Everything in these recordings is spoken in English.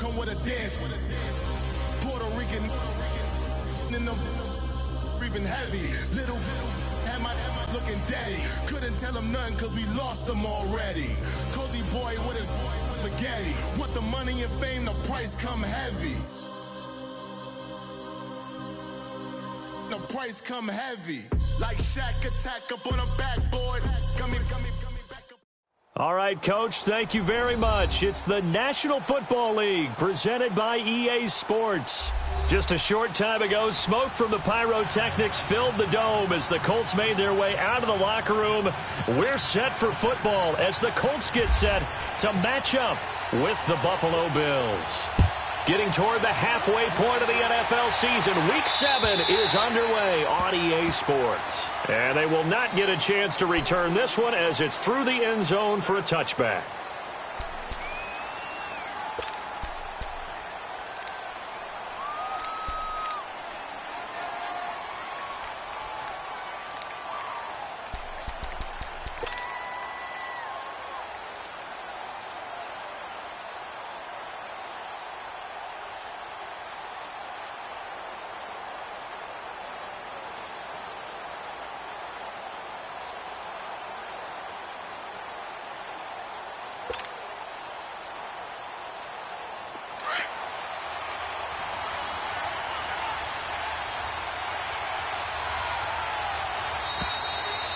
come with a dance. Puerto Rican in them breathing heavy. Little had my looking daddy. Couldn't tell him nothing cause we lost him already. Cozy boy with his spaghetti. Want the money and fame, the price come heavy. The price come heavy. Like Shaq attack up on a backboard. Gummy back up. All right, Coach, thank you very much. It's the National Football League presented by EA Sports. Just a short time ago, smoke from the pyrotechnics filled the dome as the Colts made their way out of the locker room. We're set for football as the Colts get set to match up with the Buffalo Bills. Getting toward the halfway point of the NFL season, Week 7 is underway on EA Sports. And they will not get a chance to return this one as it's through the end zone for a touchback.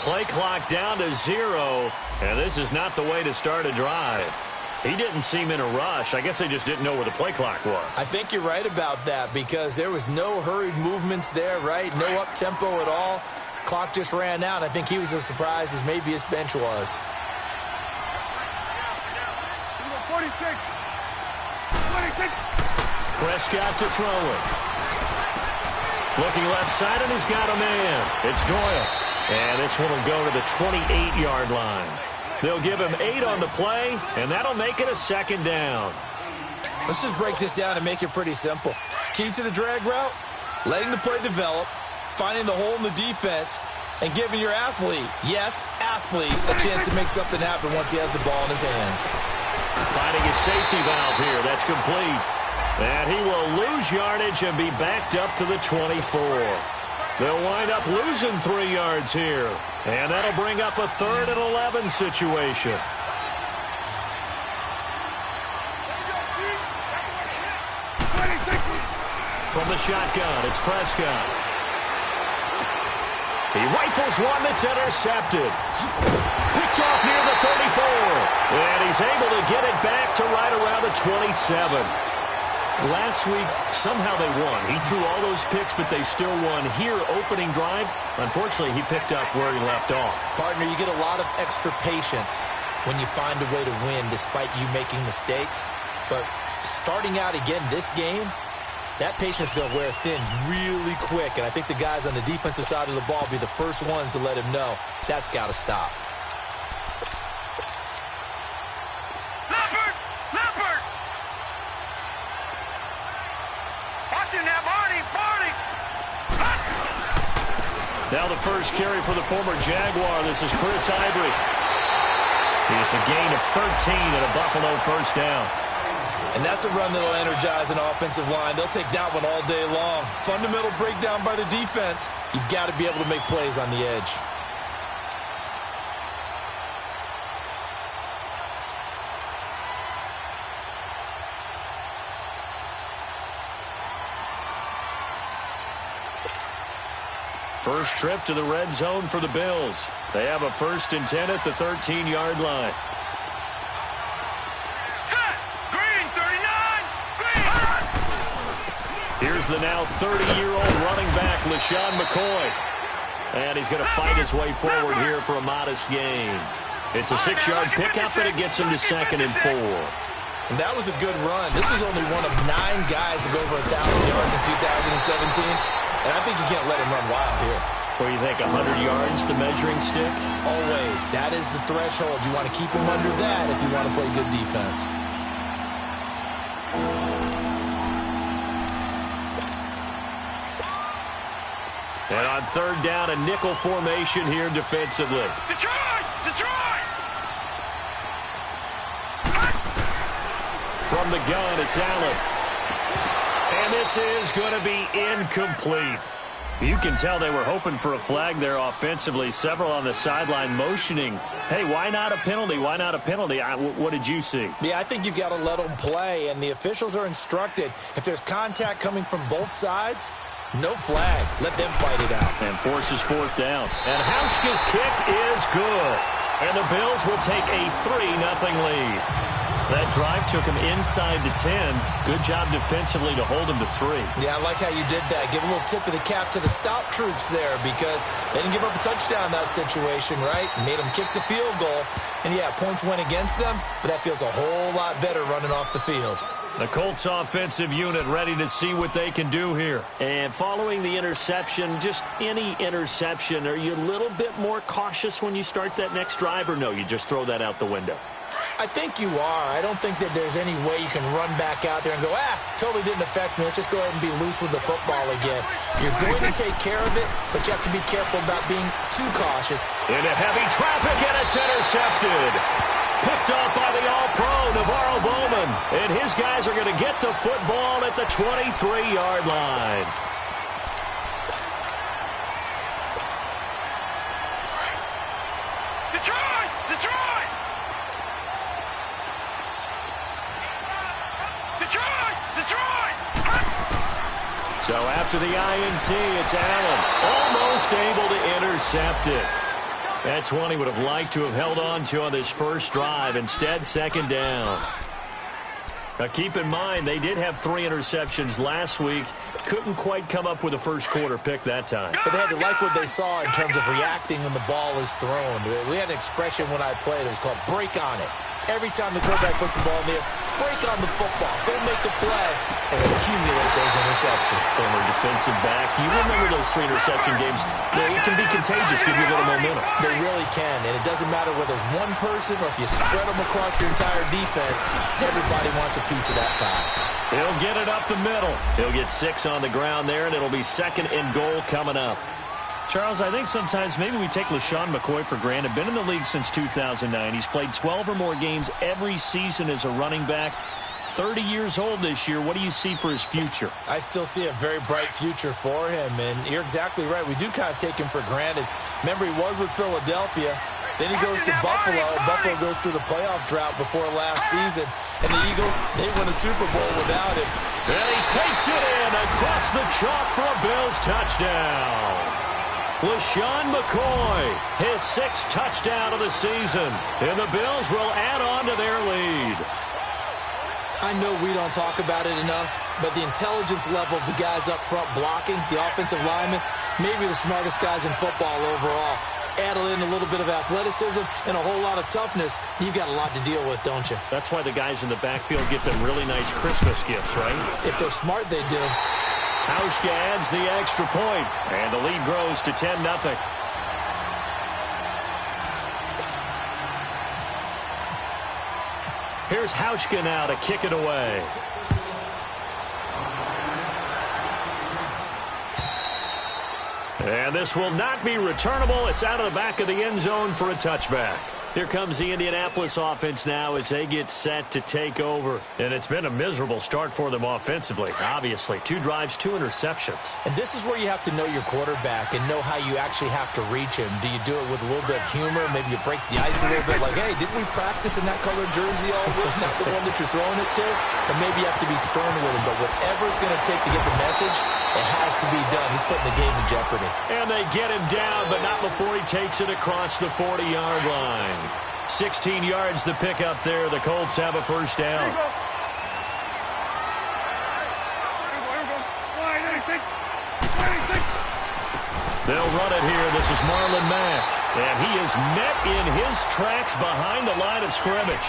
Play clock down to 0, and this is not the way to start a drive. He didn't seem in a rush. I guess they just didn't know where the play clock was. I think you're right about that because there was no hurried movements there, right? No up-tempo at all. Clock just ran out. I think he was as surprised as maybe his bench was. 46. Prescott to throw it. Looking left side, and he's got a man. It's Doyle. And this one will go to the 28-yard line. They'll give him 8 on the play, and that'll make it a second down. Let's just break this down and make it pretty simple. Key to the drag route, letting the play develop, finding the hole in the defense, and giving your athlete, yes, athlete, a chance to make something happen once he has the ball in his hands. Finding his safety valve here. That's complete. And he will lose yardage and be backed up to the 24. They'll wind up losing 3 yards here. And that'll bring up a 3rd and 11 situation. From the shotgun, it's Prescott. He rifles one that's intercepted. Picked off near the 34. And he's able to get it back to right around the 27. Last week, somehow they won. He threw all those picks, but they still won. Here, opening drive, unfortunately, he picked up where he left off. Partner, you get a lot of extra patience when you find a way to win despite you making mistakes. But starting out again this game, that patience is going to wear thin really quick. And I think the guys on the defensive side of the ball will be the first ones to let him know that's got to stop. Now the first carry for the former Jaguar. This is Chris Ivory. It's a gain of 13 and a Buffalo first down. And that's a run that'll energize an offensive line. They'll take that one all day long. Fundamental breakdown by the defense. You've got to be able to make plays on the edge. First trip to the red zone for the Bills. They have a 1st and 10 at the 13-yard line. Set! Green, 39! Green! Here's the now 30-year-old running back, LaShawn McCoy. And he's going to fight his way forward here for a modest gain. It's a 6-yard pickup, and it gets him to 2nd and 4. And that was a good run. This is only one of 9 guys to go over 1,000 yards in 2017. And I think you can't let him run wild here. What do you think, 100 yards, the measuring stick? Always. That is the threshold. You want to keep him under that if you want to play good defense. And on 3rd down, a nickel formation here defensively. Detroit! Detroit! From the gun, it's Allen. And this is going to be incomplete. You can tell they were hoping for a flag there offensively. Several on the sideline motioning, hey, why not a penalty? Why not a penalty? What did you see? Yeah, I think you've got to let them play, and the officials are instructed. If there's contact coming from both sides, no flag. Let them fight it out. And forces fourth down. And Hauschka's kick is good. And the Bills will take a 3-0 lead. That drive took him inside the 10. Good job defensively to hold him to 3. Yeah, I like how you did that. Give a little tip of the cap to the stop troops there because they didn't give up a touchdown in that situation, right? Made them kick the field goal. And, yeah, points went against them, but that feels a whole lot better running off the field. The Colts offensive unit ready to see what they can do here. And following the interception, just any interception, are you a little bit more cautious when you start that next drive, or no, you just throw that out the window? I think you are. I don't think that there's any way you can run back out there and go, totally didn't affect me. Let's just go ahead and be loose with the football again. You're going to take care of it, but you have to be careful about being too cautious. Into heavy traffic, and it's intercepted. Picked off by the All-Pro, Navarro Bowman. And his guys are going to get the football at the 23-yard line. Detroit! Detroit! Detroit! Detroit! So after the INT, it's Allen. Almost able to intercept it. That's one he would have liked to have held on to on this first drive. Instead, second down. Now, keep in mind, they did have 3 interceptions last week. Couldn't quite come up with a first-quarter pick that time. But they had to like what they saw in terms of reacting when the ball is thrown. We had an expression when I played. It was called break on it. Every time the quarterback puts the ball in the air, break on the football. Don't make a play and accumulate those interceptions. Former defensive back. You remember those 3 interception games. It can be contagious, give you a little momentum. They really can, and it doesn't matter whether it's one person or if you spread them across your entire defense. Everybody wants a piece of that pie. He'll get it up the middle. He'll get 6 on the ground there, and it'll be 2nd and goal coming up. Charles, I think sometimes maybe we take LaShawn McCoy for granted. Been in the league since 2009. He's played 12 or more games every season as a running back. 30 years old this year. What do you see for his future? I still see a very bright future for him, and you're exactly right. We do kind of take him for granted. Remember, he was with Philadelphia. Then he goes to Buffalo. Buffalo goes through the playoff drought before last season. And the Eagles, they win a Super Bowl without him. And he takes it in across the chalk for a Bills touchdown. LaShawn McCoy, his 6th touchdown of the season. And the Bills will add on to their lead. I know we don't talk about it enough, but the intelligence level of the guys up front blocking, the offensive linemen, maybe the smartest guys in football overall. Add in a little bit of athleticism and a whole lot of toughness, you've got a lot to deal with, don't you? That's why the guys in the backfield get them really nice Christmas gifts, right? If they're smart, they do. Hauschka adds the extra point, and the lead grows to 10-0. Here's Hauschka now to kick it away. And this will not be returnable. It's out of the back of the end zone for a touchback. Here comes the Indianapolis offense now as they get set to take over. And it's been a miserable start for them offensively, obviously. 2 drives, 2 interceptions. And this is where you have to know your quarterback and know how you actually have to reach him. Do you do it with a little bit of humor? Maybe you break the ice a little bit like, hey, didn't we practice in that colored jersey all week? Not the one that you're throwing it to? Or maybe you have to be stern with him. But whatever it's going to take to get the message, it has to be done. He's putting the game in jeopardy. And they get him down, but not before he takes it across the 40-yard line. 16 yards the pickup there. The Colts have a first down. They'll run it here. This is Marlon Mack. And he is met in his tracks behind the line of scrimmage.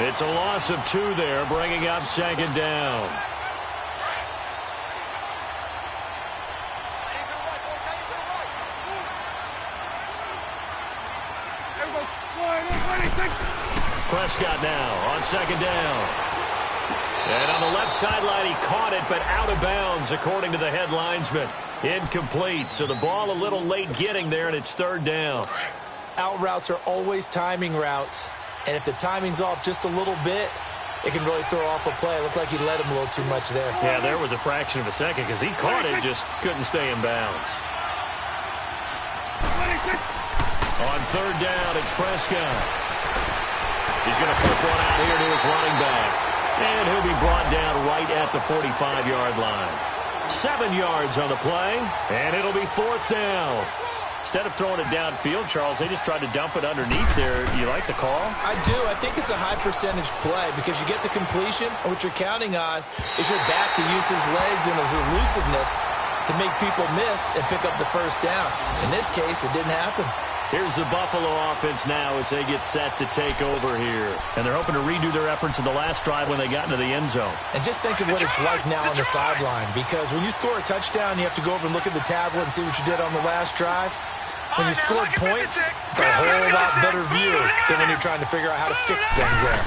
It's a loss of 2 there, bringing up 2nd down. Prescott now on 2nd down. And on the left sideline, he caught it, but out of bounds, according to the head linesman. Incomplete, so the ball a little late getting there, and it's 3rd down. Out routes are always timing routes. And if the timing's off just a little bit, it can really throw off a play. It looked like he led him a little too much there. Yeah, there was a fraction of a second because he caught it, just couldn't stay in bounds. On third down, it's Prescott. He's going to flip one out here to his running back. And he'll be brought down right at the 45-yard line. 7 yards on the play, and it'll be fourth down. Instead of throwing it downfield, Charles, they just tried to dump it underneath there. You like the call? I do. I think it's a high-percentage play because you get the completion, and what you're counting on is your back to use his legs and his elusiveness to make people miss and pick up the first down. In this case, it didn't happen. Here's the Buffalo offense now as they get set to take over here. And they're hoping to redo their efforts in the last drive when they got into the end zone. And just think of what it's like now on the sideline, because when you score a touchdown, you have to go over and look at the tablet and see what you did on the last drive. When you scored points, it's a whole lot better view than when you're trying to figure out how to fix things there.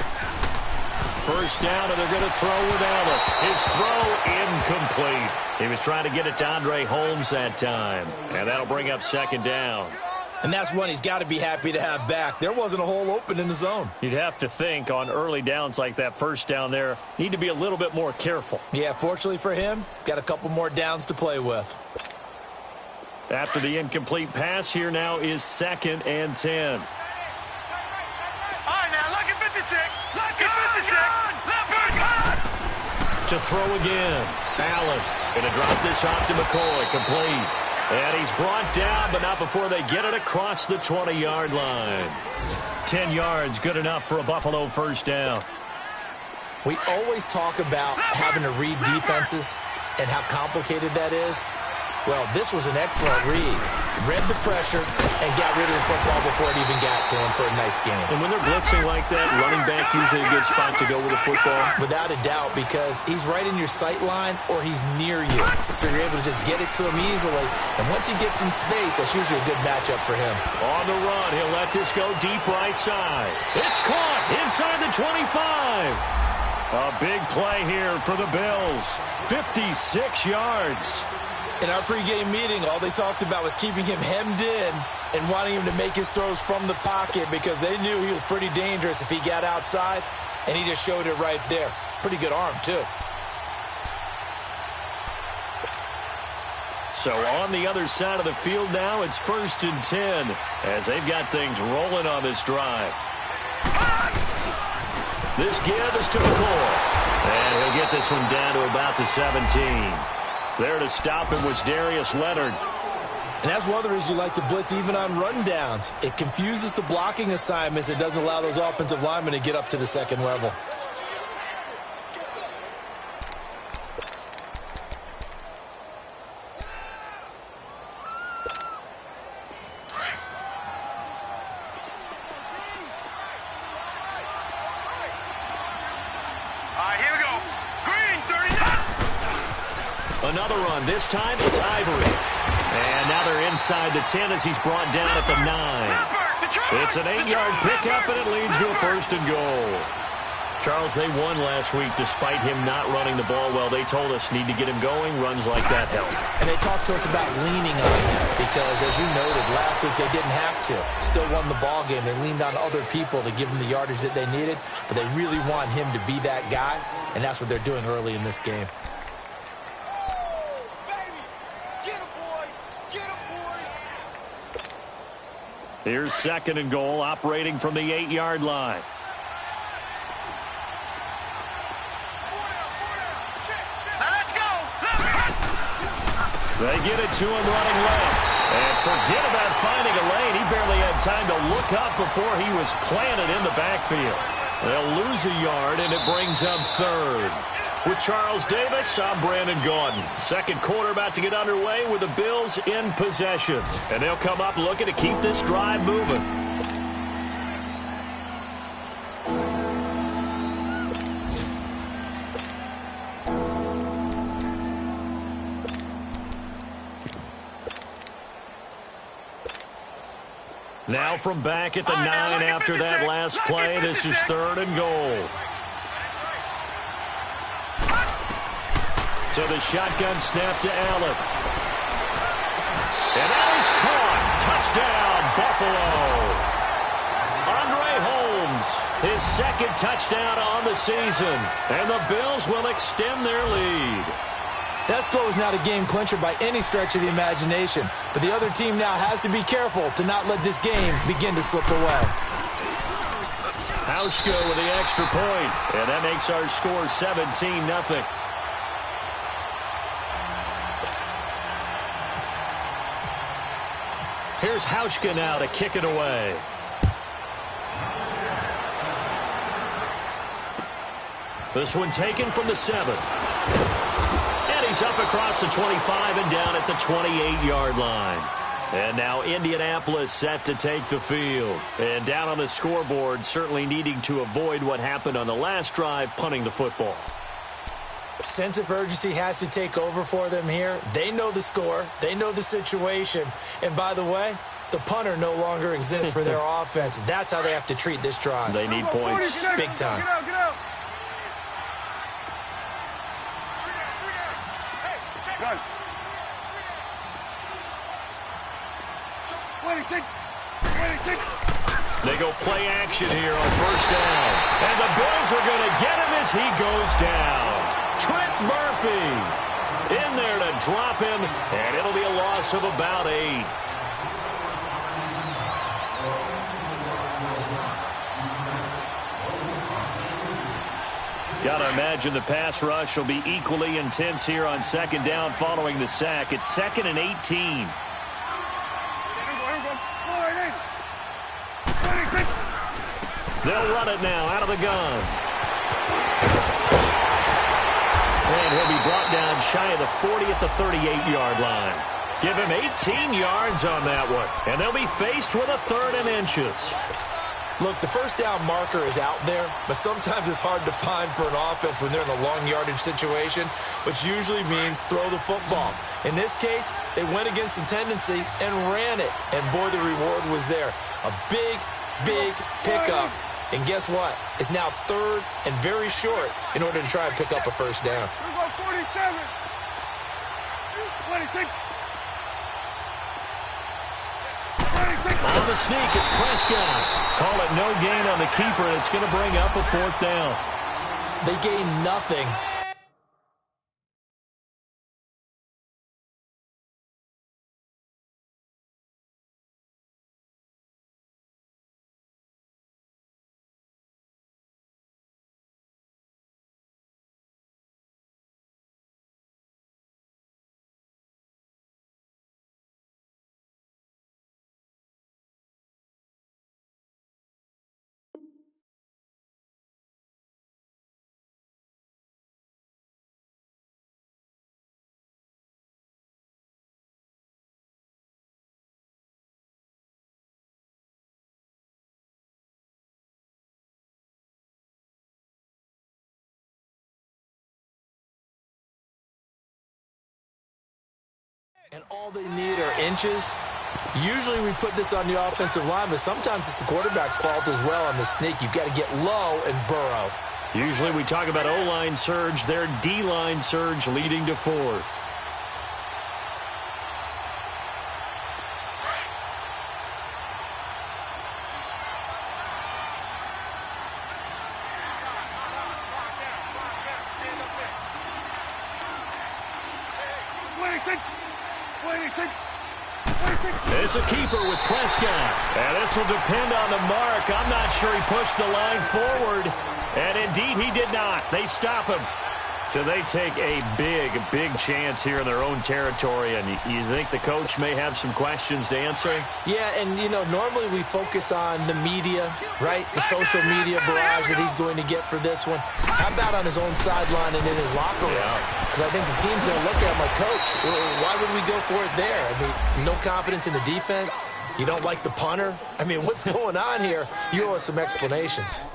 First down, and they're going to throw with Allen. His throw incomplete. He was trying to get it to Andre Holmes that time. And that'll bring up second down. And that's one he's got to be happy to have back. There wasn't a hole open in the zone. You'd have to think on early downs like that first down there, need to be a little bit more careful. Yeah, fortunately for him, got a couple more downs to play with. After the incomplete pass, here now is 2nd and 10. All right, now, look at 56. Look at 56. To throw again. Allen going to drop this off to McCoy. Complete. And he's brought down, but not before they get it across the 20-yard line. 10 yards, good enough for a Buffalo first down. We always talk about having to read defenses and how complicated that is. Well, this was an excellent read. Read the pressure and got rid of the football before it even got to him for a nice game. And when they're blitzing like that, running back usually a good spot to go with the football. Without a doubt, because he's right in your sight line or he's near you. So you're able to just get it to him easily. And once he gets in space, that's usually a good matchup for him. On the run, he'll let this go deep right side. It's caught inside the 25. A big play here for the Bills. 56 yards. In our pregame meeting, all they talked about was keeping him hemmed in and wanting him to make his throws from the pocket because they knew he was pretty dangerous if he got outside, and he just showed it right there. Pretty good arm, too. So on the other side of the field now, it's 1st and 10 as they've got things rolling on this drive. This give is to McCoy, and he'll get this one down to about the 17. There to stop him was Darius Leonard. And that's one of the reasons you like to blitz even on rundowns. It confuses the blocking assignments. It doesn't allow those offensive linemen to get up to the second level. Another run. This time it's Ivory. And now they're inside the 10 as he's brought down at the 9. It's an 8-yard pickup, and it leads to a 1st and goal. Charles, they won last week despite him not running the ball well. They told us need to get him going. Runs like that help. And they talked to us about leaning on him because, as you noted, last week they didn't have to. Still won the ball game. They leaned on other people to give them the yardage that they needed, but they really want him to be that guy, and that's what they're doing early in this game. Here's 2nd and goal, operating from the 8-yard line. They get it to him running left. And forget about finding a lane. He barely had time to look up before he was planted in the backfield. They'll lose a yard, and it brings up 3rd. With Charles Davis, I'm Brandon Gaudin. Second quarter about to get underway with the Bills in possession. And they'll come up looking to keep this drive moving. Now from back at the 9 after that last play, this is 3rd and goal. So the shotgun snap to Allen. And that is caught. Touchdown, Buffalo. Andre Holmes His second touchdown on the season. And the Bills will extend their lead. That score was not a game clincher by any stretch of the imagination. But the other team now has to be careful to not let this game begin to slip away. Hauschka with the extra point. And that makes our score 17-0. Here's Hauschka now to kick it away. This one taken from the 7. And he's up across the 25 and down at the 28-yard line. And now Indianapolis set to take the field. And down on the scoreboard, certainly needing to avoid what happened on the last drive, punting the football. Sense of urgency has to take over for them here. They know the score. They know the situation. And by the way, the punter no longer exists for their offense. That's how they have to treat this drive. They need points. Big time. Get out. Gun. 26. They go play action here on first down. And the Bills are going to get him as he goes down. Trent Murphy in there to drop him, and it'll be a loss of about 8. Got to imagine the pass rush will be equally intense here on second down following the sack. It's 2nd and 18. They'll run it now out of the gun. And he'll be brought down shy of the 40 at the 38-yard line. Give him 18 yards on that one. And they'll be faced with a 3rd and inches. Look, the first down marker is out there, but sometimes it's hard to find for an offense when they're in a long yardage situation, which usually means throw the football. In this case, they went against the tendency and ran it. And boy, the reward was there. A big pickup. And guess what? It's now 3rd and very short in order to try and pick up a first down. 47. 26. On the sneak, it's Prescott. Call it no gain on the keeper, and it's going to bring up a 4th down. They gain nothing. And all they need are inches. Usually we put this on the offensive line, but sometimes it's the quarterback's fault as well on the sneak. You've got to get low and burrow. Usually we talk about O-line surge, their D-line surge leading to 4th. It's a keeper with Prescott. And this will depend on the mark. I'm not sure he pushed the line forward. And indeed, he did not. They stop him. So they take a big chance here in their own territory. And you think the coach may have some questions to answer? Yeah, and, you know, normally we focus on the media, right? The social media barrage that he's going to get for this one. How about on his own sideline and in his locker room? Because I think the team's going to look at him like, Coach, why would we go for it there? I mean, no confidence in the defense. You don't like the punter? I mean, what's going on here? You owe us some explanations.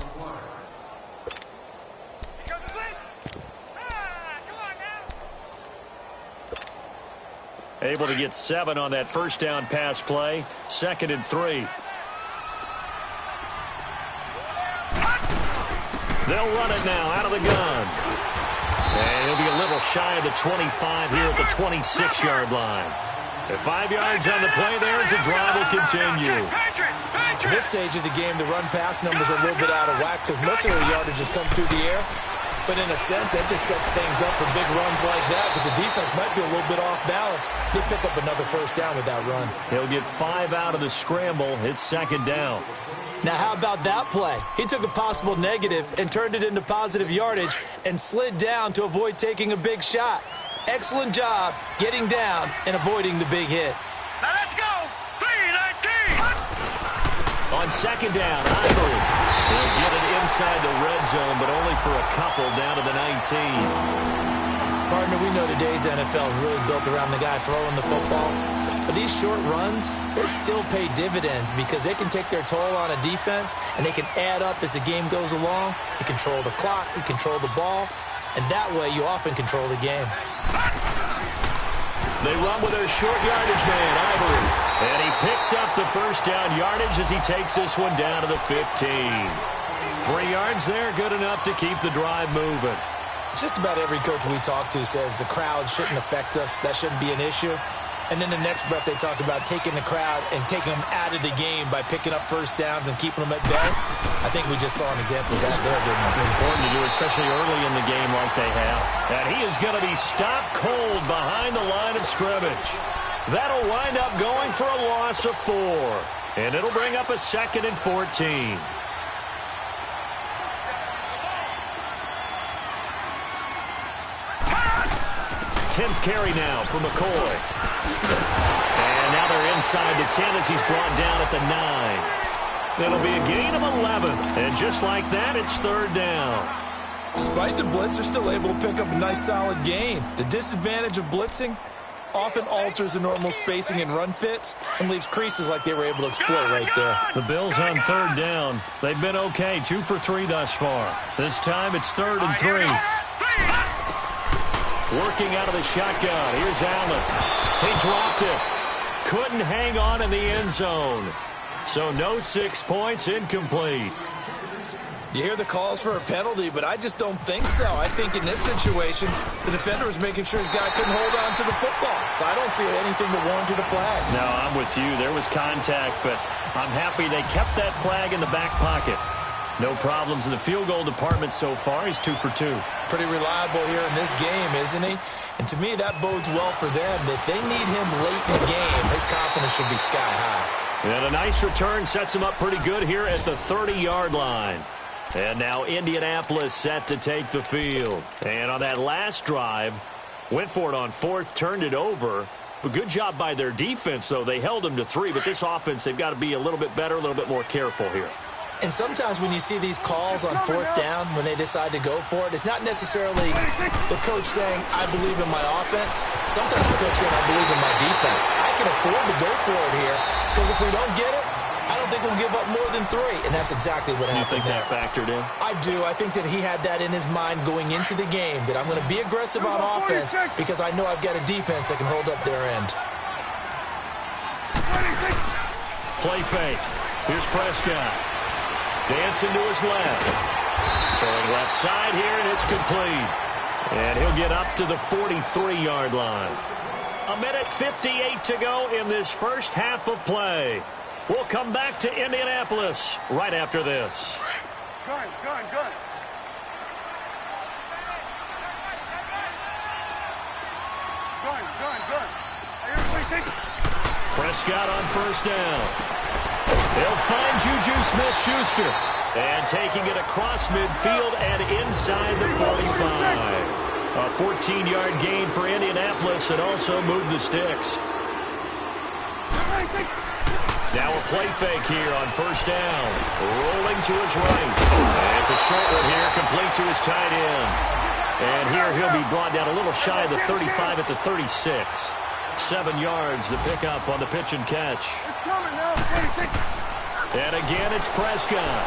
Able to get 7 on that first down pass play. 2nd and 3. They'll run it now out of the gun. And he'll be a little shy of the 25 here at the 26-yard line. At 5 yards on the play there as the drive will continue. At this stage of the game, the run-pass numbers are a little bit out of whack because most of the yardage has come through the air. But in a sense, that just sets things up for big runs like that because the defense might be a little bit off balance. He'll pick up another first down with that run. He'll get 5 out of the scramble. It's second down. Now, how about that play? He took a possible negative and turned it into positive yardage and slid down to avoid taking a big shot. Excellent job getting down and avoiding the big hit. Now let's go. 3-19. On second down, Ivory. He'll get it inside the red zone, but only for a couple down to the 19. Partner, we know today's NFL is really built around the guy throwing the football. But these short runs, they still pay dividends because they can take their toll on a defense, and they can add up as the game goes along. You control the clock, you control the ball, and that way you often control the game. They run with their short yardage man, Ivory. And he picks up the first down yardage as he takes this one down to the 15. 3 yards there, good enough to keep the drive moving. Just about every coach we talk to says the crowd shouldn't affect us. That shouldn't be an issue. And then the next breath they talk about taking the crowd and taking them out of the game by picking up first downs and keeping them at bay. I think we just saw an example of that there, didn't we? Important to do, especially early in the game like they have. And he is going to be stopped cold behind the line of scrimmage. That'll wind up going for a loss of 4. And it'll bring up a 2nd and 14. 10th carry now for McCoy. And now they're inside the 10 as he's brought down at the 9. It'll be a gain of 11. And just like that, it's third down. Despite the blitz, they're still able to pick up a nice, solid gain. The disadvantage of blitzing often alters the normal spacing and run fits and leaves creases like they were able to exploit right there. The Bills on third down. They've been okay, 2 for 3 thus far. This time it's 3rd and 3. Working out of the shotgun. Here's Allen. He dropped it. Couldn't hang on in the end zone. So no 6 points, incomplete. You hear the calls for a penalty, but I just don't think so. I think in this situation, the defender was making sure his guy couldn't hold on to the football. So I don't see anything to warrant a flag. No, I'm with you. There was contact, but I'm happy they kept that flag in the back pocket. No problems in the field goal department so far. He's 2 for 2. Pretty reliable here in this game, isn't he? And to me, that bodes well for them. If they need him late in the game, his confidence should be sky high. And a nice return sets him up pretty good here at the 30-yard line. And now Indianapolis set to take the field. And on that last drive, went for it on 4th, turned it over. But good job by their defense, though. They held them to 3, but this offense, they've got to be a little bit better, a little bit more careful here. And sometimes when you see these calls on 4th down, when they decide to go for it, it's not necessarily the coach saying, I believe in my offense. Sometimes the coach saying, I believe in my defense. I can afford to go for it here because if we don't get it, I don't think we'll give up more than 3. And that's exactly what happened. You think that factored in? I do. I think that he had that in his mind going into the game, that I'm going to be aggressive on offense because I know I've got a defense that can hold up their end. Play fake. Here's Prescott. Dancing to his left. Throwing left side here, and it's complete. And he'll get up to the 43-yard line. 1:58 to go in this first half of play. We'll come back to Indianapolis right after this. Gun. Prescott on first down. They'll find Juju Smith-Schuster. And taking it across midfield and inside the 45. A 14-yard gain for Indianapolis and also moved the sticks. Now a play fake here on first down. Rolling to his right. And it's a short one here, complete to his tight end. And here he'll be brought down a little shy of the 35 at the 36. 7 yards, the pickup on the pitch and catch. It's coming now, 26. And again, it's Prescott.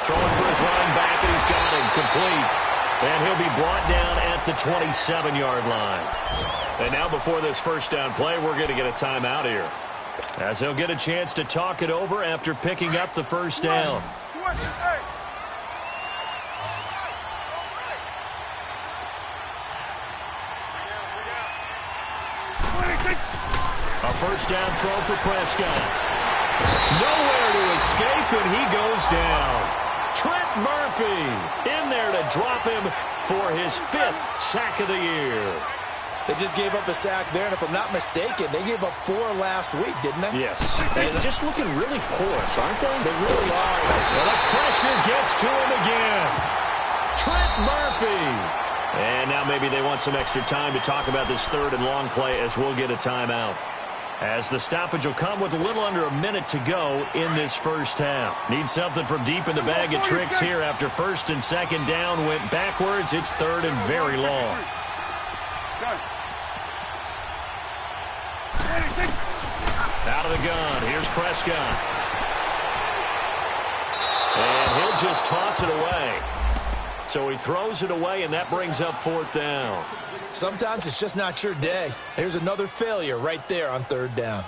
Throwing for his running back, and he's got him complete. And he'll be brought down at the 27-yard line. And now before this first down play, we're going to get a timeout here, as he'll get a chance to talk it over after picking up the first down. A first down throw for Prescott. Nowhere to escape, and he goes down. Trent Murphy in there to drop him for his 5th sack of the year. They just gave up a sack there, and if I'm not mistaken, they gave up 4 last week, didn't they? Yes. They're just looking really porous, aren't they? They really are. And the pressure gets to him again. Trent Murphy. And now maybe they want some extra time to talk about this 3rd and long play as we'll get a timeout. As the stoppage will come with a little under a minute to go in this first half. Need something from deep in the bag of tricks here after 1st and 2nd down went backwards. It's 3rd and very long. Out of the gun. Here's Prescott. And he'll just toss it away. So he throws it away, and that brings up 4th down. Sometimes it's just not your day. Here's another failure right there on 3rd down.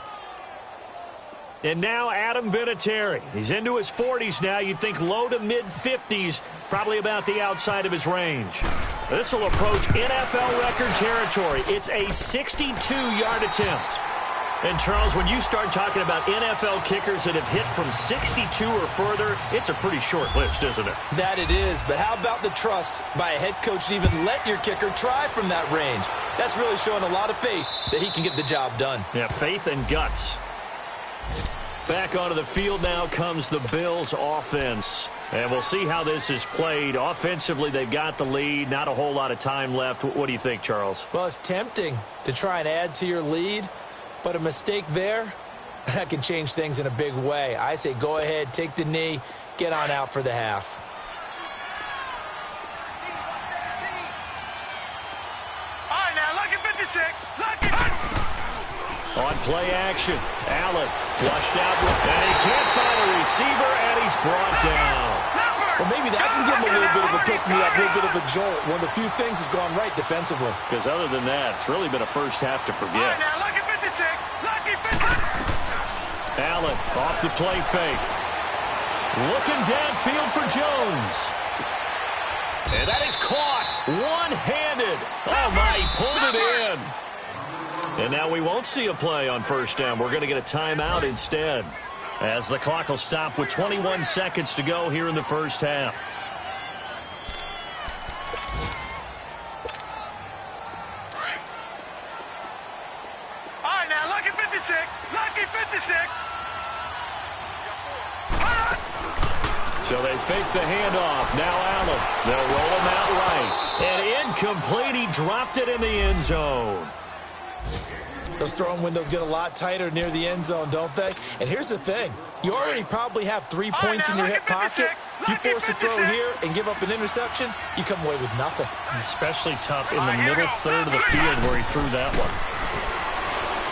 And now Adam Vinatieri. He's into his 40s now. You'd think low to mid-50s, probably about the outside of his range. This will approach NFL record territory. It's a 62-yard attempt. And, Charles, when you start talking about NFL kickers that have hit from 62 or further, it's a pretty short list, isn't it? That it is, but how about the trust by a head coach to even let your kicker try from that range? That's really showing a lot of faith that he can get the job done. Yeah, faith and guts. Back onto the field now comes the Bills offense. And we'll see how this is played. Offensively, they've got the lead. Not a whole lot of time left. What do you think, Charles? Well, it's tempting to try and add to your lead. But a mistake there, that can change things in a big way. I say go ahead, take the knee, get on out for the half. All right, now, lucky 56. Lucky 56. On play action, Allen flushed out, and he can't find a receiver, and he's brought down. Well, maybe that can give him a little bit of a pick-me-up, a little bit of a jolt. One of the few things has gone right defensively. Because other than that, it's really been a first half to forget. All right, now, lucky 56. Lucky 56. Allen off the play fake. Looking downfield for Jones. And that is caught one-handed. Oh, my, he pulled it in. And now we won't see a play on first down. We're going to get a timeout instead, as the clock will stop with 21 seconds to go here in the first half. All right, now, lucky 56. Lucky 56. So they fake the handoff. Now Allen. They'll roll him out right. And incomplete. He dropped it in the end zone. Those throwing windows get a lot tighter near the end zone, don't they? And here's the thing. You already probably have 3 points in your hip pocket. You force a throw here and give up an interception, you come away with nothing. Especially tough in the middle third of the field where he threw that one.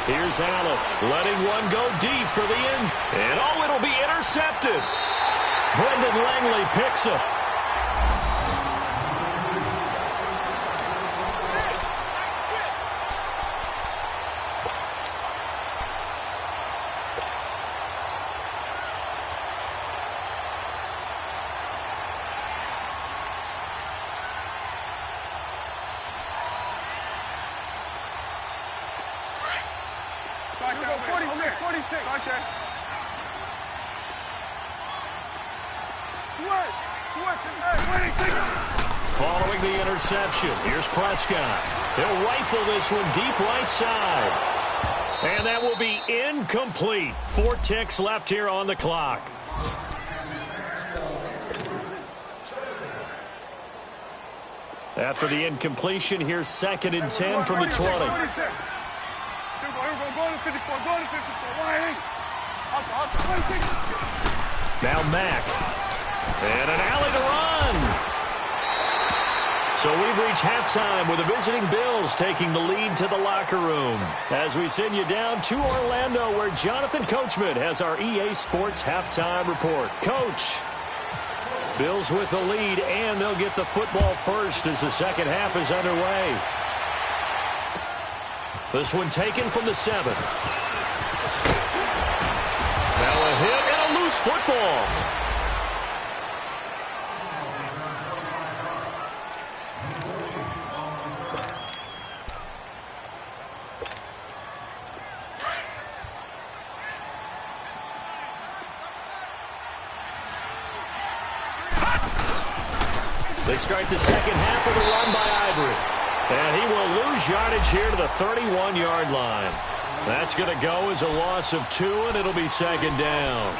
Here's Allen letting one go deep for the end. And oh, it'll be intercepted. Brendan Langley picks it. Following the interception, here's Prescott. He'll rifle this one deep right side. And that will be incomplete. 4 ticks left here on the clock. After the incompletion, here's 2nd and 10 from the 20. Now Mack. And an alley to run. So we've reached halftime with the visiting Bills taking the lead to the locker room. As we send you down to Orlando, where Jonathan Coachman has our EA Sports halftime report. Coach, Bills with the lead, and they'll get the football first as the second half is underway. This one taken from the 7. Now a hit and a loose football. They start the second half with a run by Ivory. And he will lose yardage here to the 31-yard line. That's going to go as a loss of 2, and it'll be second down.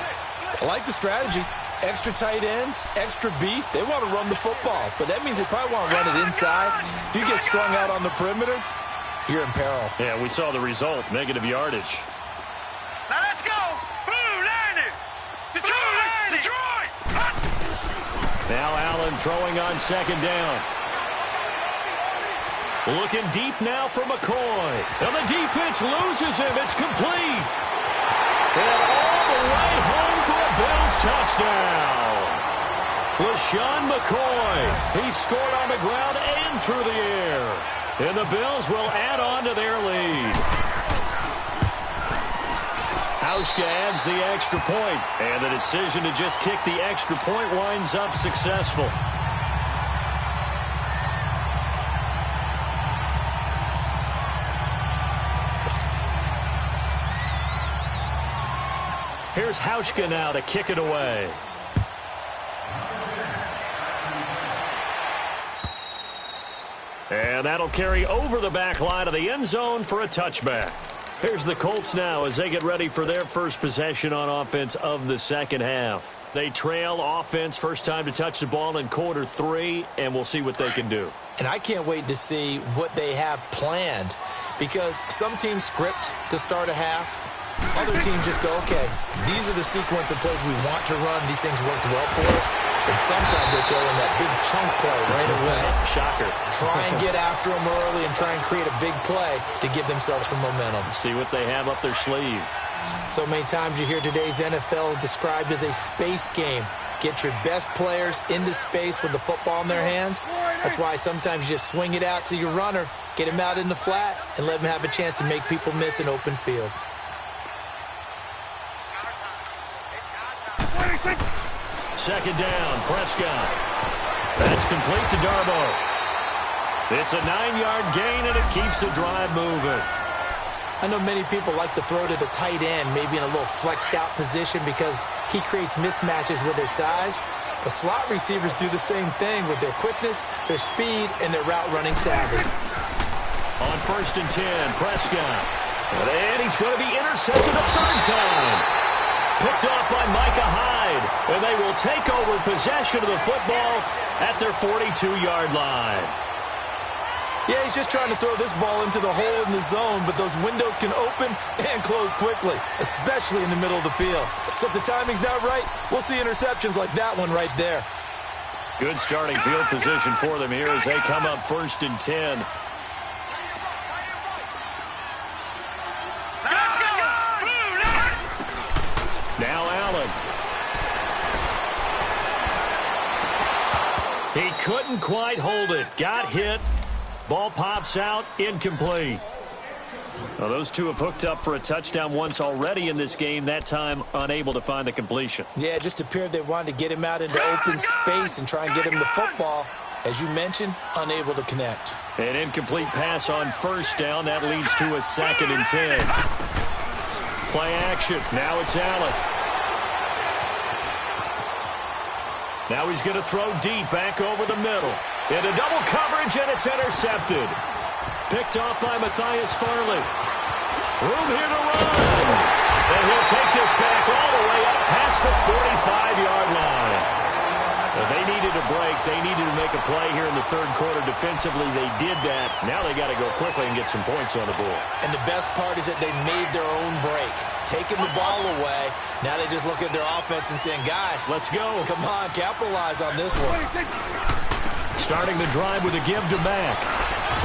I like the strategy. Extra tight ends, extra beef. They want to run the football, but that means they probably want to run it inside. If you get strung out on the perimeter, you're in peril. Yeah, we saw the result, negative yardage. Now let's go. Blue landing. Detroit. Now Allen throwing on second down. Looking deep now for McCoy. And the defense loses him. It's complete. And all the way home for a Bills touchdown. LaShawn McCoy. He scored on the ground and through the air. And the Bills will add on to their lead. Hauschka adds the extra point. And the decision to just kick the extra point winds up successful. Here's Hauschka now to kick it away. And that'll carry over the back line of the end zone for a touchback. Here's the Colts now as they get ready for their first possession on offense of the second half. They trail offense, first time to touch the ball in quarter 3, and we'll see what they can do. And I can't wait to see what they have planned, because some teams script to start a half. Other teams just go, okay, these are the sequence of plays we want to run. These things worked well for us. And sometimes they throw in that big chunk play right away. Shocker. Try and get after them early and try and create a big play to give themselves some momentum. See what they have up their sleeve. So many times you hear today's NFL described as a space game. Get your best players into space with the football in their hands. That's why sometimes you just swing it out to your runner, get him out in the flat, and let him have a chance to make people miss an open field. Second down, Prescott. That's complete to Darboh. It's a 9-yard gain, and it keeps the drive moving. I know many people like to throw to the tight end, maybe in a little flexed out position because he creates mismatches with his size. But slot receivers do the same thing with their quickness, their speed, and their route running savvy. On 1st and 10, Prescott. And he's going to be intercepted a third time. Picked off by Micah Hyde, and they will take over possession of the football at their 42-yard line. Yeah, he's just trying to throw this ball into the hole in the zone, but those windows can open and close quickly, especially in the middle of the field. So if the timing's not right, we'll see interceptions like that one right there. Good starting field position for them here as they come up 1st and 10. Now Allen. He couldn't quite hold it. Got hit. Ball pops out. Incomplete. Well, those two have hooked up for a touchdown once already in this game, that time unable to find the completion. Yeah, it just appeared they wanted to get him out into open space and try and get him the football. As you mentioned, unable to connect. An incomplete pass on 1st down. That leads to a 2nd and 10. Play action. Now it's Allen. Now he's going to throw deep back over the middle. Into double coverage, and it's intercepted. Picked off by Matthias Farley. Room here to run. And he'll take this back all the way up past the 45-yard line. Well, they needed a break. They needed to make a play here in the 3rd quarter. Defensively, they did that. Now they got to go quickly and get some points on the board. And the best part is that they made their own break. Taking the ball away. Now they just look at their offense and saying, guys, let's go. Come on, capitalize on this one. Starting the drive with a give to Mack.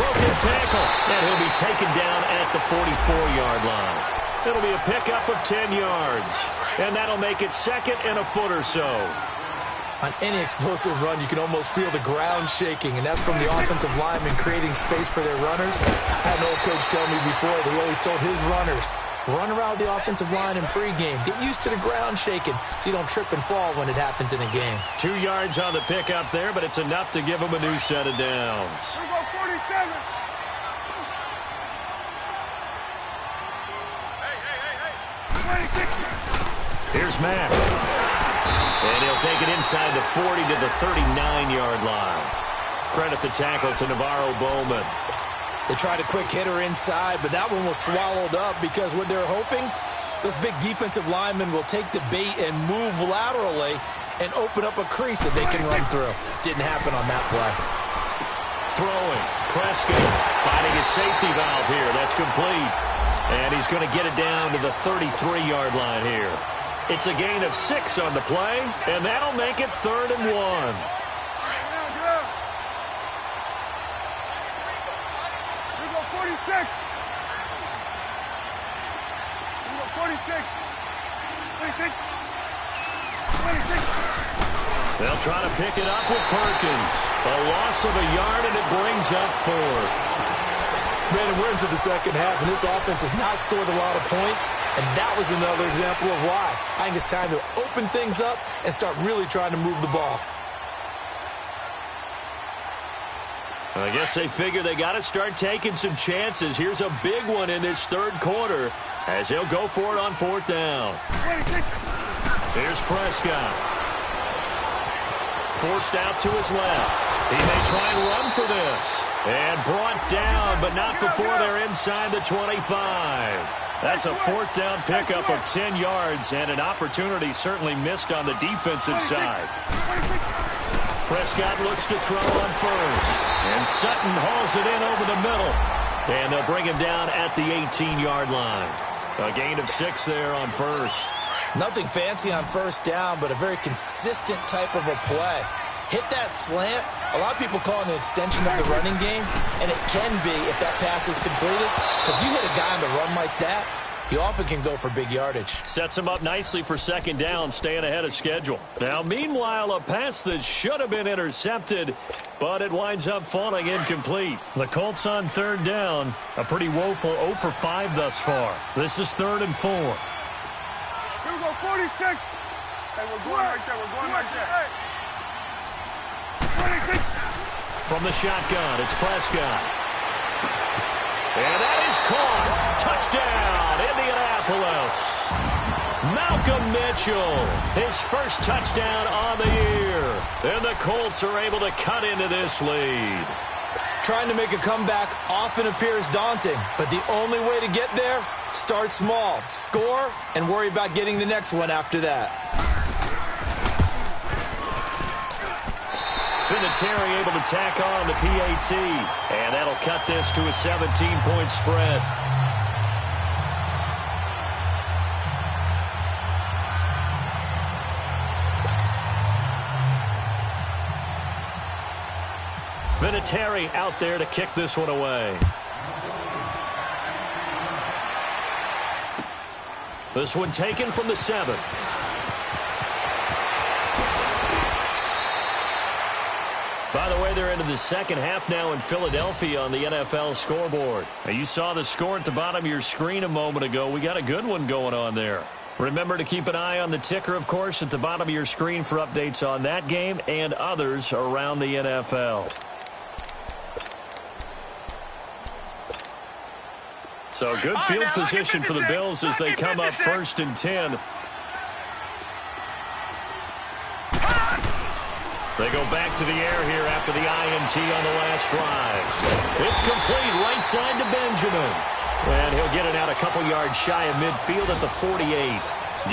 Broken tackle. And he'll be taken down at the 44-yard line. It'll be a pickup of 10 yards. And that'll make it 2nd and a foot or so. On any explosive run, you can almost feel the ground shaking, and that's from the offensive linemen creating space for their runners. I had an old coach tell me before that he always told his runners, run around the offensive line in pregame. Get used to the ground shaking so you don't trip and fall when it happens in a game. 2 yards on the pickup there, but it's enough to give them a new set of downs. Here we go, 47. Hey. 26. Here's Mack. And he'll take it inside the 40 to the 39-yard line. Credit the tackle to Navarro Bowman. They tried a quick hitter inside, but that one was swallowed up because what they're hoping, those big defensive linemen will take the bait and move laterally and open up a crease that they can run through. Didn't happen on that play. Throwing. Prescott finding his safety valve here. That's complete. And he's going to get it down to the 33-yard line here. It's a gain of 6 on the play, and that'll make it 3rd and 1. We go 46. We go 46. 26. 26. They'll try to pick it up with Perkins. A loss of a yard, and it brings up 4th. Brandon, we're into the second half, and this offense has not scored a lot of points, and that was another example of why. I think it's time to open things up and start really trying to move the ball. I guess they figure they got to start taking some chances. Here's a big one in this 3rd quarter as he'll go for it on 4th down. Here's Prescott. Forced out to his left. He may try and run for this. And brought down, but not before they're inside the 25. That's a 4th down pickup of 10 yards and an opportunity certainly missed on the defensive side. Prescott looks to throw on 1st. And Sutton hauls it in over the middle. And they'll bring him down at the 18-yard line. A gain of 6 there on 1st. Nothing fancy on 1st down, but a very consistent type of a play. Hit that slant. A lot of people call it an extension of the running game, and it can be if that pass is completed, because you hit a guy on the run like that, he often can go for big yardage. Sets him up nicely for 2nd down, staying ahead of schedule. Now, meanwhile, a pass that should have been intercepted, but it winds up falling incomplete. The Colts on 3rd down, a pretty woeful 0 for 5 thus far. This is 3rd and 4. Here we go, 46. Hey, we're going right there. We're going right there. 26. From the shotgun, it's Prescott. And that is caught. Touchdown, Indianapolis. Malcolm Mitchell, his first touchdown on the year. And the Colts are able to cut into this lead. Trying to make a comeback often appears daunting, but the only way to get there, start small, score, and worry about getting the next one after that. Vinatieri able to tack on the PAT, and that'll cut this to a 17-point spread. Vinatieri out there to kick this one away. This one taken from the 7. By the way, they're into the second half now in Philadelphia on the NFL scoreboard. Now, you saw the score at the bottom of your screen a moment ago. We got a good one going on there. Remember to keep an eye on the ticker, of course, at the bottom of your screen for updates on that game and others around the NFL. So good field position for the Bills as they come up 1st and 10. They go back to the air here after the INT on the last drive. It's complete right side to Benjamin. And he'll get it out a couple yards shy of midfield at the 48.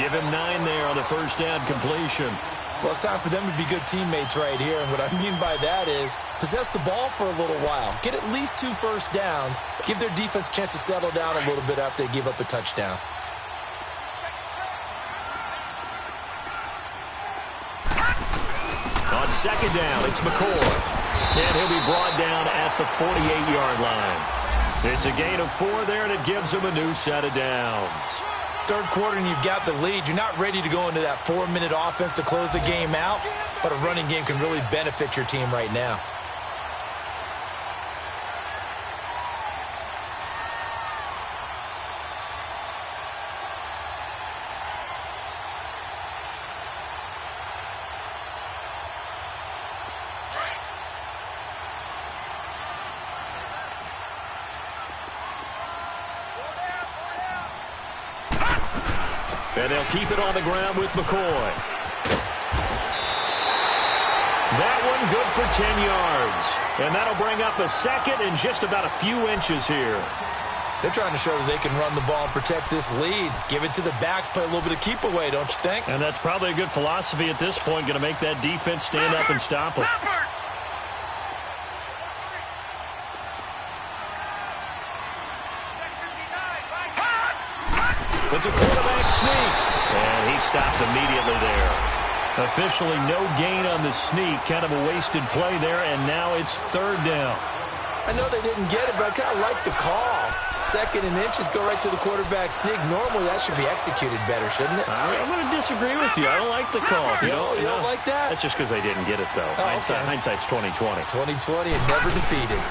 Give him 9 there on the first down completion. Well, it's time for them to be good teammates right here. And what I mean by that is possess the ball for a little while. Get at least 2 first downs. Give their defense a chance to settle down a little bit after they give up a touchdown. On 2nd down, it's McCoy. And he'll be brought down at the 48-yard line. It's a gain of 4 there, and it gives him a new set of downs. 3rd quarter, and you've got the lead. You're not ready to go into that 4-minute offense to close the game out, but a running game can really benefit your team right now. And they'll keep it on the ground with McCoy. good for 10 yards. And that'll bring up a second and just about a few inches here. They're trying to show that they can run the ball and protect this lead. Give it to the backs, play a little bit of keep away, don't you think? And that's probably a good philosophy at this point, going to make that defense stand up and stop them. It's a quarterback sneak, and he stopped immediately there. Officially no gain on the sneak, kind of a wasted play there, and now it's third down. I know they didn't get it, but I kind of like the call. Second and inches, go right to the quarterback sneak. Normally, that should be executed better, shouldn't it? I'm going to disagree with you. I don't like the call. You don't like that? That's just because they didn't get it, though. Hindsight's 20/20. 20/20 and never defeated.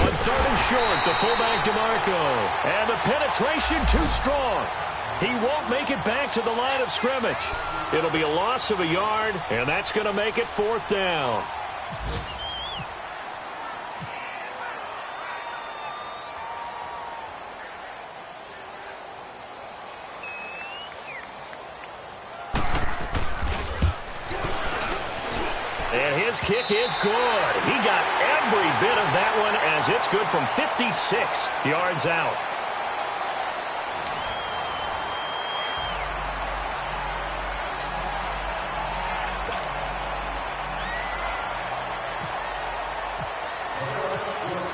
On third and short, the fullback DeMarco. And the penetration too strong. He won't make it back to the line of scrimmage. It'll be a loss of a yard, and that's going to make it fourth down. And his kick is good. He got every bit of that one as it's good from 56 yards out.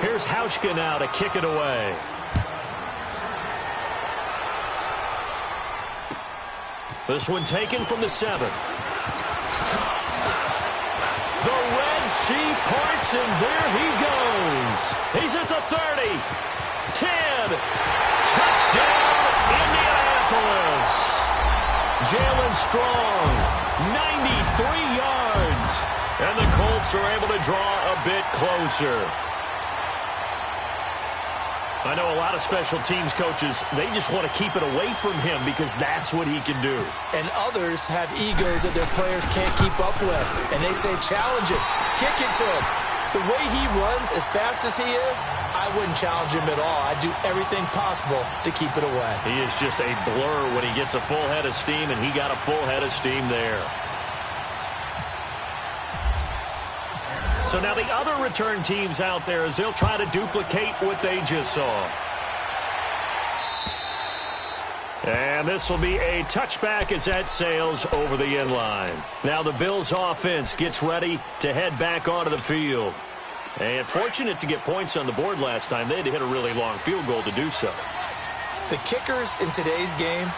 Here's Hauschka now to kick it away. This one taken from the 7. The Red Sea parts, and there he goes. He's at the 30. 10. Touchdown, Indianapolis. Jalen Strong, 93 yards. And the Colts are able to draw a bit closer. I know a lot of special teams coaches, they just want to keep it away from him because that's what he can do. And others have egos that their players can't keep up with. And they say, challenge him, kick it to him. The way he runs, as fast as he is, I wouldn't challenge him at all. I'd do everything possible to keep it away. He is just a blur when he gets a full head of steam, and he got a full head of steam there. So now the other return teams out there as they'll try to duplicate what they just saw. And this will be a touchback as that sails over the end line. Now the Bills offense gets ready to head back onto the field. And fortunate to get points on the board last time. They had to hit a really long field goal to do so. The kickers in today's game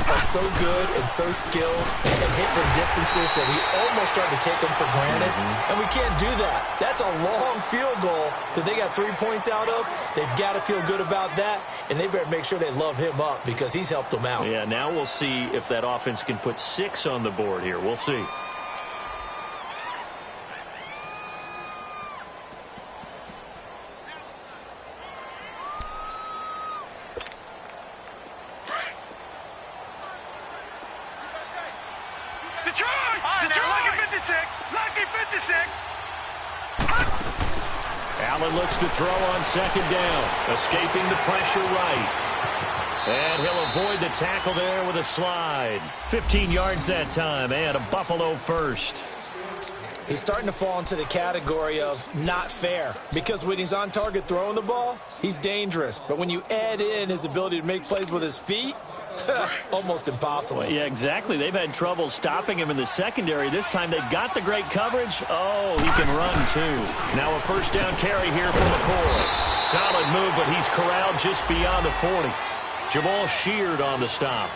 are so good and so skilled and hit from distances that we almost start to take them for granted. And we can't do that. That's a long field goal that they got 3 points out of. They've got to feel good about that, and they better make sure they love him up because he's helped them out. Yeah, now we'll see if that offense can put 6 on the board here. We'll see. Allen looks to throw on second down, escaping the pressure right. And he'll avoid the tackle there with a slide. 15 yards that time, and a Buffalo first. He's starting to fall into the category of not fair, because when he's on target throwing the ball, he's dangerous. But when you add in his ability to make plays with his feet, almost impossible. Well, yeah, exactly. They've had trouble stopping him in the secondary. This time they've got the great coverage. Oh, he can run, too. Now a first down carry here for McCoy. Solid move, but he's corralled just beyond the 40. Jamal Sheard on the stop.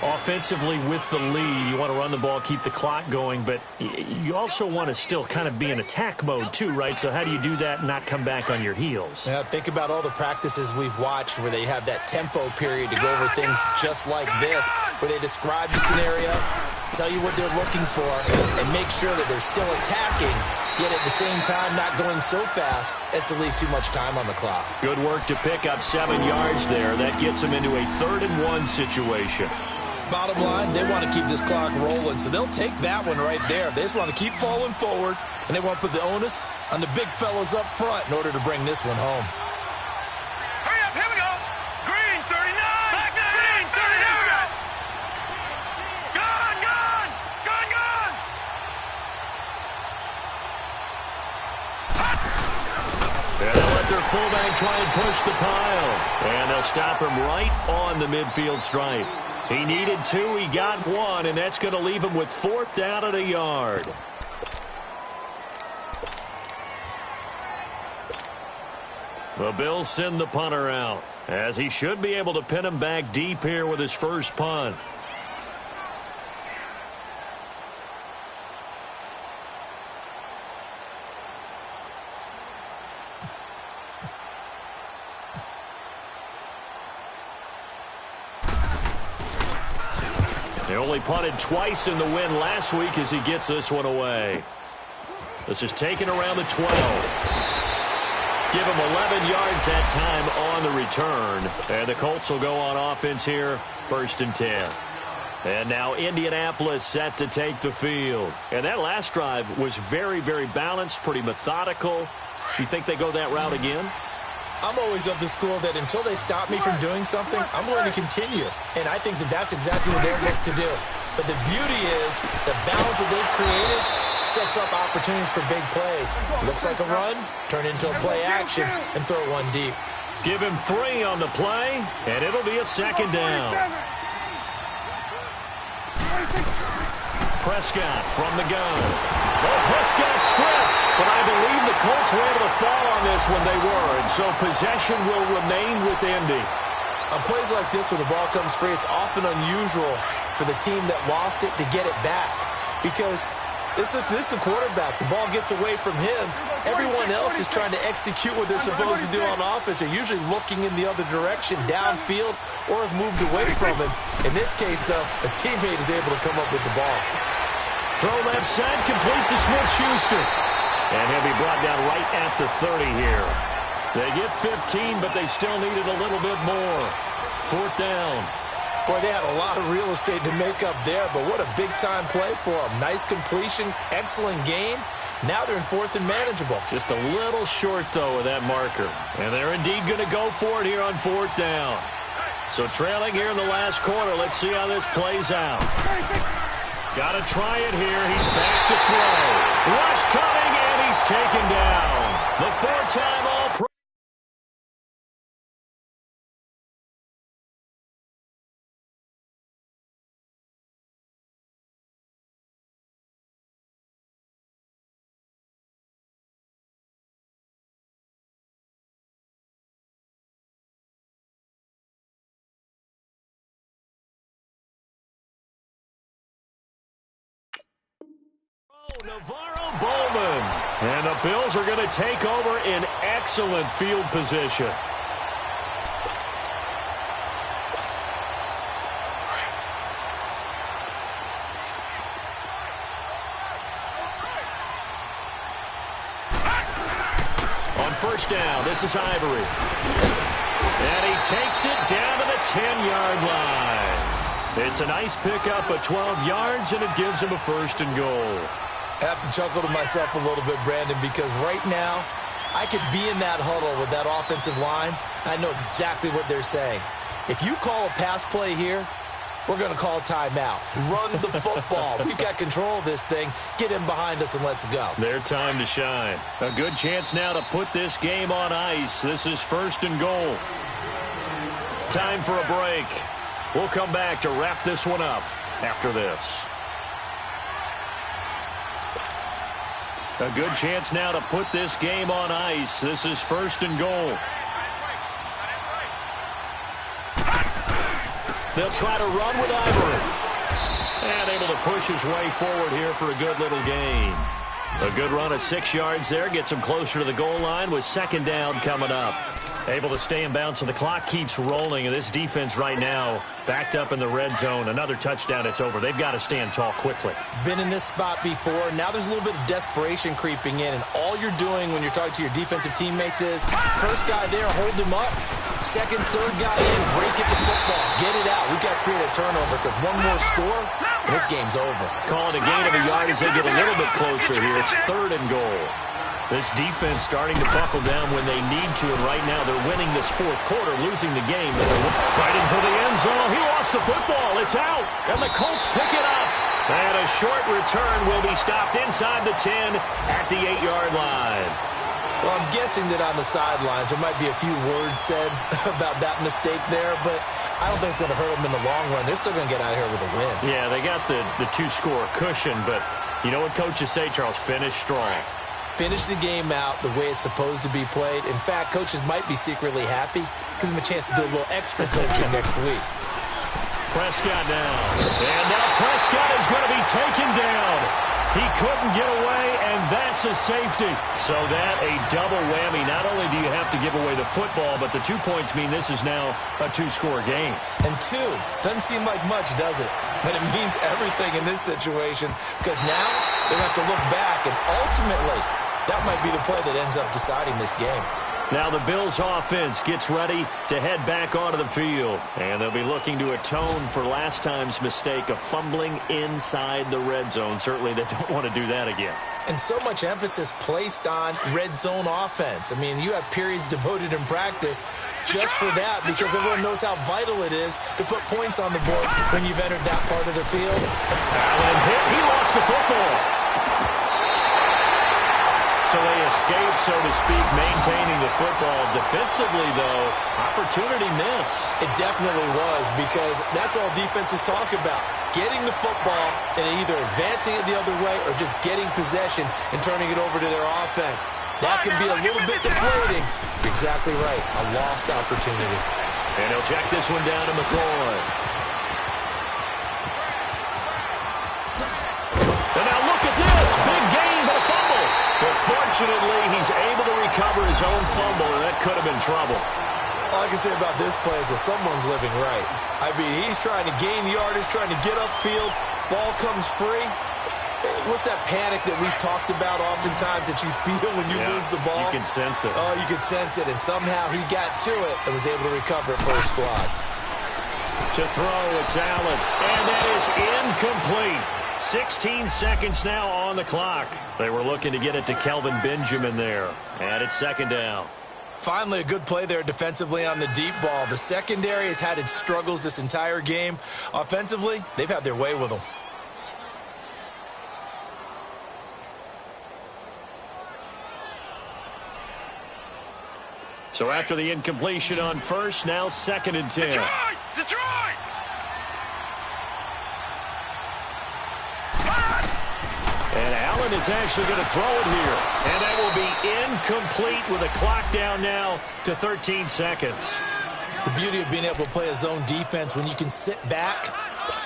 Offensively with the lead, you want to run the ball, keep the clock going, but you also want to still kind of be in attack mode too, right? So how do you do that and not come back on your heels? Yeah, think about all the practices we've watched where they have that tempo period to go over things just like this, where they describe the scenario, tell you what they're looking for, and make sure that they're still attacking, yet at the same time not going so fast as to leave too much time on the clock. Good work to pick up 7 yards there. That gets them into a 3rd and 1 situation. Bottom line, they want to keep this clock rolling, so they'll take that one right there. They just want to keep falling forward, and they want to put the onus on the big fellas up front in order to bring this one home. Hurry up, here we go. Green, 39. Back there, Green, 39. Gone, gone, gone, gone. let their fullback try and push the pile. And they'll stop him right on the midfield stripe. He needed 2, he got 1, and that's going to leave him with 4th down and a yard. The Bills send the punter out, as he should be able to pin him back deep here with his first punt. They only punted twice in the win last week as he gets this one away. This is taken around the 12. Give him 11 yards that time on the return. And the Colts will go on offense here, 1st and 10. And now Indianapolis set to take the field. And that last drive was very, very balanced, pretty methodical. You think they go that route again? I'm always of the school that until they stop me from doing something, I'm going to continue. And I think that that's exactly what they're looking to do. But the beauty is the balance that they've created sets up opportunities for big plays. Looks like a run, turn into a play action, and throw one deep. Give him 3 on the play, and it'll be a 2nd down. Prescott from the gun. Well, Prescott stripped, but I believe the Colts were able to fall on this when they were, and so possession will remain with Indy. On plays like this, when the ball comes free, it's often unusual for the team that lost it to get it back, because this is the quarterback. The ball gets away from him. Everyone else is trying to execute what they're supposed to do on offense. They're usually looking in the other direction, downfield, or have moved away from him. In this case, though, a teammate is able to come up with the ball. Throw left side, complete to Smith-Schuster. And he'll be brought down right at the 30 here. They get 15, but they still needed a little bit more. 4th down. Boy, they had a lot of real estate to make up there, but what a big-time play for them. Nice completion, excellent game. Now they're in 4th and manageable. Just a little short, though, of that marker. And they're indeed going to go for it here on 4th down. So trailing here in the last quarter. Let's see how this plays out. Got to try it here. He's back to throw. Rush coming, and he's taken down. The 4-time All-Pro. Navarro Bowman. And the Bills are going to take over in excellent field position. On 1st down, this is Ivory. And he takes it down to the 10-yard line. It's a nice pickup of 12 yards, and it gives him a 1st and goal. I have to chuckle to myself a little bit, Brandon, because right now I could be in that huddle with that offensive line. I know exactly what they're saying. If you call a pass play here, we're going to call timeout. Run the football. We've got control of this thing. Get him behind us and let's go. Their time to shine. A good chance now to put this game on ice. This is 1st and goal. Time for a break. We'll come back to wrap this one up after this. A good chance now to put this game on ice. This is 1st and goal. They'll try to run with Ivory. And able to push his way forward here for a good little gain. A good run of 6 yards there. Gets him closer to the goal line with 2nd down coming up. Able to stay in bounds, so the clock keeps rolling. And this defense right now backed up in the red zone. Another touchdown, it's over. They've got to stand tall quickly. Been in this spot before. Now there's a little bit of desperation creeping in. And all you're doing when you're talking to your defensive teammates is, first guy there, hold him up. Second, third guy in, break it the football. Get it out. We've got to create a turnover because one more score, and this game's over. Calling a gain of a yard as they get a little bit closer here. It's 3rd and goal. This defense starting to buckle down when they need to, and right now they're winning this 4th quarter, losing the game. But they're fighting for the end zone. He lost the football. It's out, and the Colts pick it up. And a short return will be stopped inside the 10 at the 8-yard line. Well, I'm guessing that on the sidelines there might be a few words said about that mistake there, but I don't think it's going to hurt them in the long run. They're still going to get out of here with a win. Yeah, they got the two-score cushion, but you know what coaches say, Charles? Finish strong. Finish the game out the way it's supposed to be played. In fact, coaches might be secretly happy. Gives them a chance to do a little extra coaching next week. Prescott down. And now Prescott is going to be taken down. He couldn't get away, and that's a safety. So that a double whammy. Not only do you have to give away the football, but the 2 points mean this is now a two-score game. And two, doesn't seem like much, does it? But it means everything in this situation, because now they're going to have to look back, and ultimately, that might be the play that ends up deciding this game. Now the Bills offense gets ready to head back onto the field. And they'll be looking to atone for last time's mistake of fumbling inside the red zone. Certainly they don't want to do that again. And so much emphasis placed on red zone offense. I mean, you have periods devoted in practice just for that because everyone knows how vital it is to put points on the board when you've entered that part of the field. Allen hit. He lost the football. So they escape, so to speak, maintaining the football. Defensively, though, opportunity miss. It definitely was, because that's all defenses talk about. Getting the football and either advancing it the other way or just getting possession and turning it over to their offense. That can be a little bit deflating. You're exactly right. A lost opportunity. And he'll check this one down to McCoy. And now look at this. Big gain, but a fumble. But fortunately, he's able to recover his own fumble, and that could have been trouble. All I can say about this play is that someone's living right. I mean, he's trying to gain yardage, trying to get upfield. Ball comes free. What's that panic that we've talked about oftentimes that you feel when you lose the ball? You can sense it. Oh, you can sense it, and somehow he got to it and was able to recover it for his squad. To throw, it's Allen, and that is incomplete. 16 seconds now on the clock. They were looking to get it to Kelvin Benjamin there. And it's second down. Finally, a good play there defensively on the deep ball. The secondary has had its struggles this entire game. Offensively, they've had their way with them. So after the incompletion on first, now second and 10. Detroit! And Allen is actually going to throw it here. And that will be incomplete with a clock down now to 13 seconds. The beauty of being able to play a zone defense when you can sit back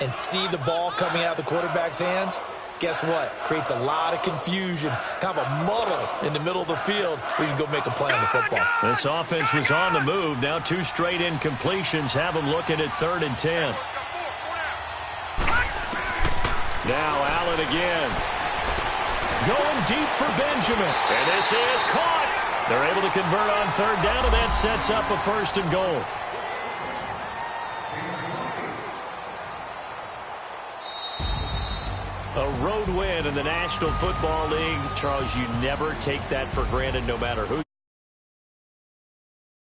and see the ball coming out of the quarterback's hands, guess what? Creates a lot of confusion, kind of a muddle in the middle of the field where you can go make a play on the football. This offense was on the move. Now two straight incompletions have them looking at 3rd and 10. Now Allen again. Going deep for Benjamin. And this is caught. They're able to convert on 3rd down, and that sets up a 1st and goal. A road win in the National Football League. Charles, you never take that for granted no matter who.